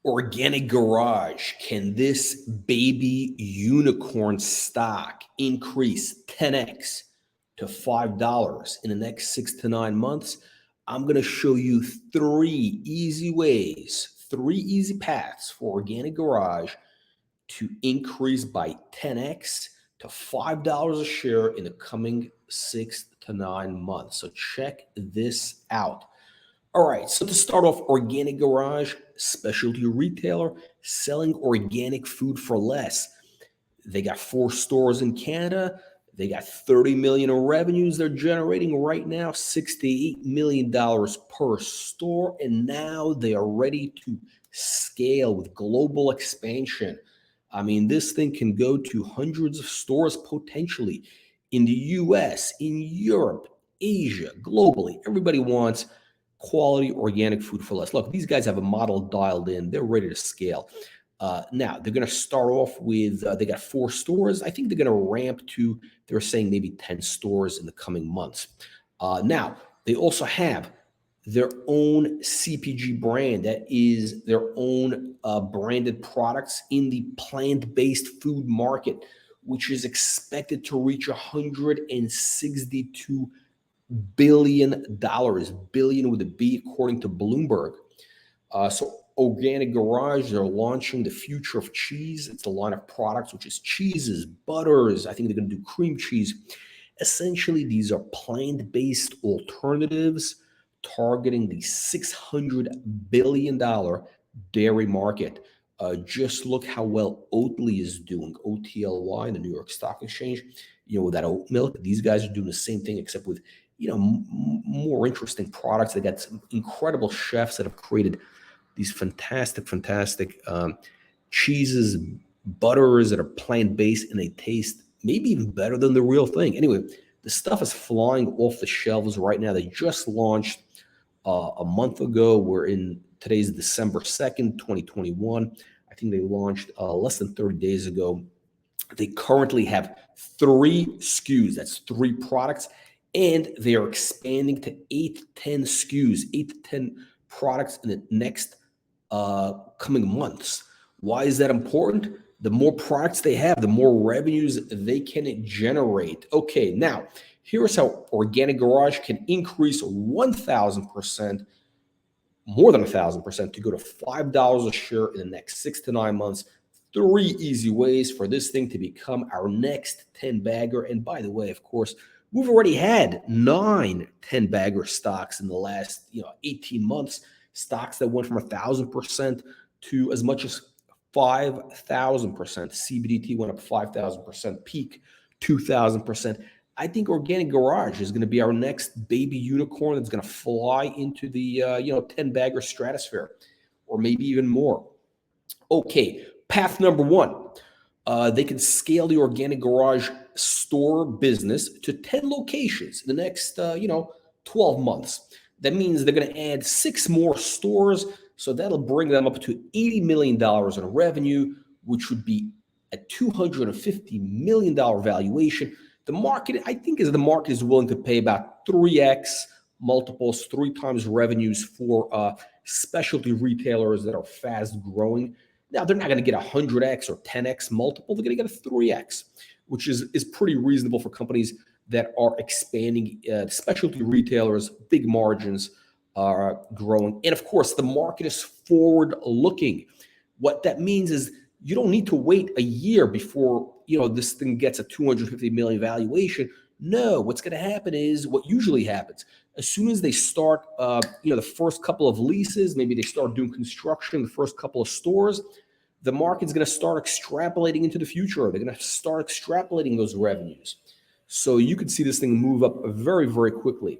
Organic Garage, can this baby unicorn stock increase 10x to $5 in the next 6 to 9 months? I'm going to show you three easy ways, three easy paths for Organic Garage to increase by 10x to $5 a share in the coming 6 to 9 months. So check this out. All right, so to start off, Organic Garage, specialty retailer, selling organic food for less. They got 4 stores in Canada. They got 30 million in revenues they're generating right now, $68 million per store, and now they are ready to scale with global expansion. I mean, this thing can go to hundreds of stores potentially in the US, in Europe, Asia, globally. Everybody wants quality organic food for less. Look, these guys have a model dialed in. They're ready to scale. Now, they're going to start off with, they got 4 stores. I think they're going to ramp to, they're saying maybe 10 stores in the coming months. Now, they also have their own CPG brand that is their own branded products in the plant-based food market, which is expected to reach $162 billion, billion with a B, according to Bloomberg. So Organic Garage, they're launching the future of cheese. It's a line of products, which is cheeses, butters. I think they're going to do cream cheese. Essentially, these are plant-based alternatives targeting the $600 billion dairy market. Just look how well Oatly is doing, OTLY, the New York Stock Exchange. You know, with that oat milk, these guys are doing the same thing, except with, you know, more interesting products. They got some incredible chefs that have created these fantastic cheeses, butters that are plant-based, and they taste maybe even better than the real thing. Anyway, the stuff is flying off the shelves right now. They just launched a month ago. Today's December 2nd, 2021. I think they launched less than 30 days ago. They currently have 3 SKUs. That's 3 products. And they are expanding to 8 to 10 SKUs, 8 to 10 products in the next coming months. Why is that important? The more products they have, the more revenues they can generate. Okay, now here's how Organic Garage can increase 1,000%, more than 1,000%, to go to $5 a share in the next 6 to 9 months. 3 easy ways for this thing to become our next 10-bagger. And by the way, of course, we've already had 9 10-bagger stocks in the last 18 months, stocks that went from 1,000% to as much as 5,000%. CBDT went up 5,000%, peak 2,000%. I think Organic Garage is going to be our next baby unicorn that's going to fly into the 10-bagger stratosphere, or maybe even more. Okay, path number 1. They can scale the Organic Garage store business to 10 locations in the next 12 months. That means they're going to add 6 more stores, so that'll bring them up to $80 million in revenue, which would be a $250 million valuation. The market, I think, the market is willing to pay about 3x multiples, 3 times revenues for specialty retailers that are fast growing. Now, they're not going to get a 100x or 10x multiple. They're going to get a 3x, which is pretty reasonable for companies that are expanding. Specialty retailers, big margins, are growing. And of course, the market is forward-looking. What that means is you don't need to wait a year before this thing gets a $250 million valuation. No, what's going to happen is what usually happens. As soon as they start, the first couple of leases, maybe they start doing construction, the first couple of stores, the market's going to start extrapolating into the future. They're going to start extrapolating those revenues. So you could see this thing move up very, very quickly.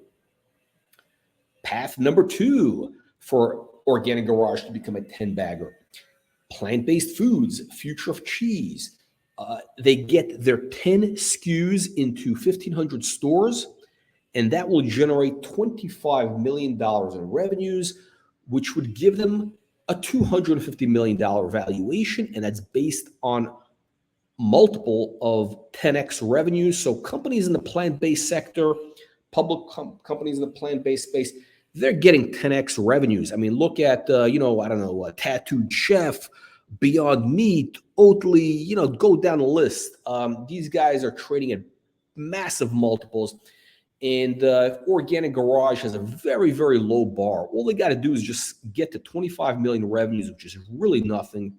Path number 2 for Organic Garage to become a 10-bagger. Plant-based foods, future of cheese. They get their 10 SKUs into 1,500 stores, and that will generate $25 million in revenues, which would give them a $250 million valuation, and that's based on multiple of 10x revenues. So companies in the plant-based sector, public companies in the plant-based space, they're getting 10x revenues. I mean, look at you know, I don't know, Tattooed Chef, Beyond Meat, Oatly. You know, go down the list. These guys are trading at massive multiples. And Organic Garage has a very, very low bar. All they got to do is just get to 25 million revenues, which is really nothing.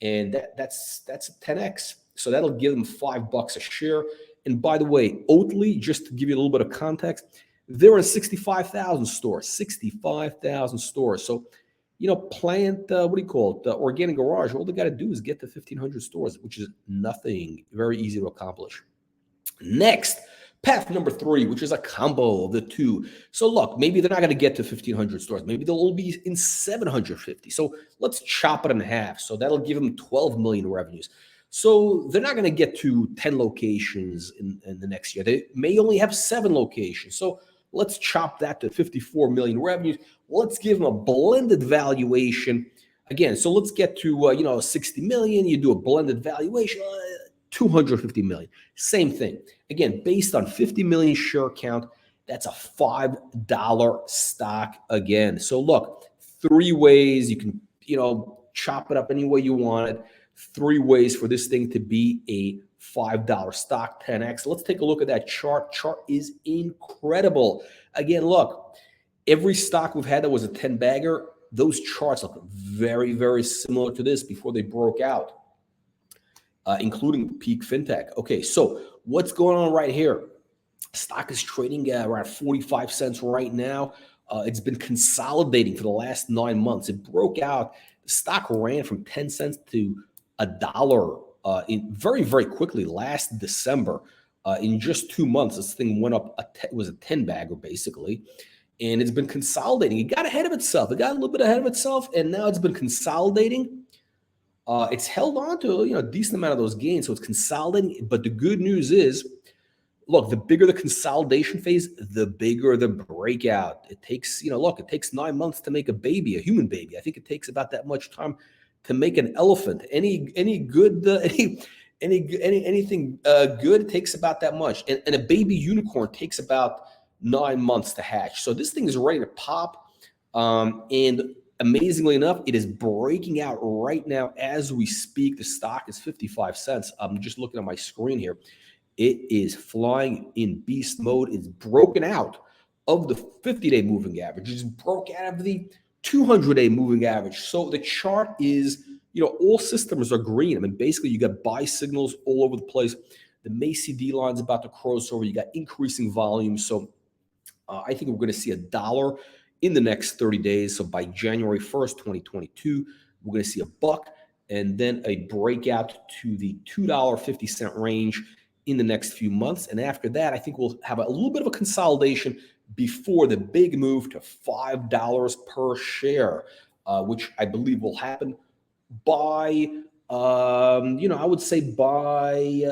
And that's a 10x. So that'll give them $5 a share. And by the way, Oatly, just to give you a little bit of context, they're in 65,000 stores. 65,000 stores. So, you know, what do you call it? The Organic Garage, all they got to do is get to 1,500 stores, which is nothing. Very easy to accomplish. Next, path number 3, which is a combo of the two. So look, maybe they're not going to get to 1,500 stores. Maybe they'll all be in 750. So let's chop it in half. So that'll give them 12 million revenues. So they're not going to get to 10 locations in the next year. They may only have 7 locations. So let's chop that to 54 million revenues. Let's give them a blended valuation. Again, so let's get to, you know, 60 million. You do a blended valuation, 250 million. Same thing. Again, based on 50 million share count, that's a $5 stock again. So look, 3 ways you can, you know, chop it up any way you want it. 3 ways for this thing to be a $5 stock, 10x. Let's take a look at that chart. Chart is incredible. Again, look, every stock we've had that was a 10 bagger, those charts look very, very similar to this before they broke out. Including Peak FinTech. Okay, so what's going on right here? Stock is trading at around 45 cents right now. It's been consolidating for the last 9 months. It broke out. The stock ran from 10 cents to $1 in very, very quickly last December. In just 2 months, this thing went up. It was a 10 bagger basically, and it's been consolidating. It got ahead of itself. It got a little bit ahead of itself, and now it's been consolidating. It's held on to, you know, a decent amount of those gains, so it's consolidating. But the good news is, look, the bigger the consolidation phase, the bigger the breakout. It takes, you know, look, it takes 9 months to make a baby, a human baby. I think it takes about that much time to make an elephant. Anything good takes about that much, and a baby unicorn takes about 9 months to hatch. So this thing is ready to pop, and amazingly enough, it is breaking out right now as we speak. The stock is 55 cents. I'm just looking at my screen here. It is flying in beast mode. It's broken out of the 50-day moving average. It's broke out of the 200-day moving average. So the chart is, you know, all systems are green. I mean, basically, you got buy signals all over the place. The MACD line's about to cross over. You got increasing volume. So I think we're going to see $1 in the next 30 days. So by January 1st, 2022, we're going to see $1 and then a breakout to the $2.50 range in the next few months. And after that, I think we'll have a little bit of a consolidation before the big move to $5 per share, which I believe will happen by, you know, I would say by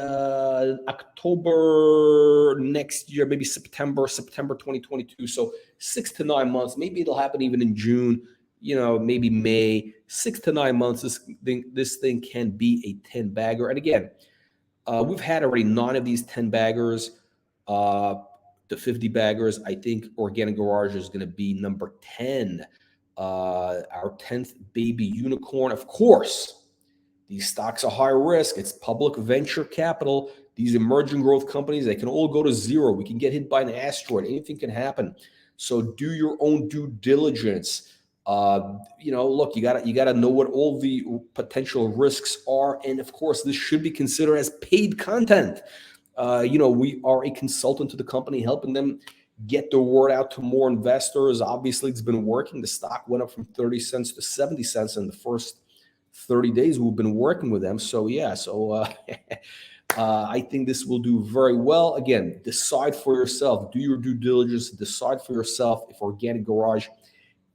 October next year, maybe September 2022. So 6 to 9 months. Maybe it'll happen even in June, you know, maybe May. 6 to 9 months, this thing can be a 10 bagger. And again, we've had already 9 of these 10 baggers. The 50 baggers, I think Organic Garage is going to be number 10. Our 10th baby unicorn. Of course, these stocks are high risk. It's public venture capital. These emerging growth companies, they can all go to zero. We can get hit by an asteroid. Anything can happen. So do your own due diligence. You know, look, you gotta know what all the potential risks are. And of course, this should be considered as paid content. You know, we are a consultant to the company, helping them get the word out to more investors. Obviously, it's been working. The stock went up from 30 cents to 70 cents in the first 30 days we've been working with them. So yeah, I think this will do very well. Again, decide for yourself. Do your due diligence. Decide for yourself if Organic Garage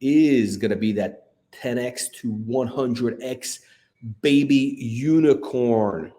is going to be that 10x to 100x baby unicorn.